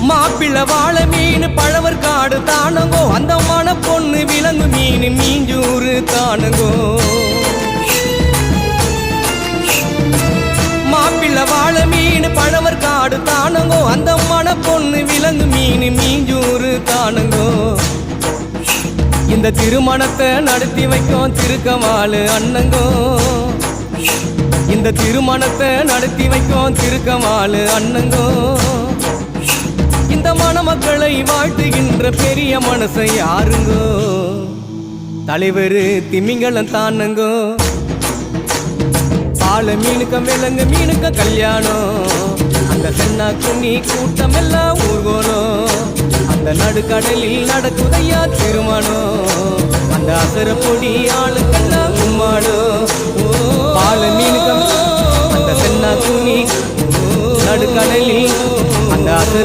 மாப்பிள்ள வாழ மீன் பழவர் காடு தானங்கோ அந்த மன பொண்ணு விலங்கு மீன் மீஞ்சூறு தானங்கோ மாப்பிள்ள வாழ மீன் பழவர் காடு தானங்கோ அந்த மன பொண்ணு விலங்கு மீன் மீஞ்சூறு தானங்கோ இந்த திருமணத்தை நடத்தி வைக்கும் திருக்கமாலு அண்ணங்கோ இந்த திருமணத்தை நடத்தி வைக்கும் திருக்கமாலு அண்ணங்கோ இந்த மணமக்களை வாழ்த்துகின்ற பெரிய மனசை யாருங்கோ தலைவர் திமிங்கலம் தானுங்கோ பால மீனுக்கம் விலங்கு மீனுக்க கல்யாணம் அந்த சென்னா குன்னி கூட்டம் எல்லாம் ஊர்கோணும் அந்த நடுக்கடலில் நடக்குதையா திருமணம் அந்த அசர பொடி ஆளுக்கெல்லாம் கும்மாடும் பால மீனுக்கம் அந்த சென்னா குன்னி நடுக்கடலில் அந்த அசர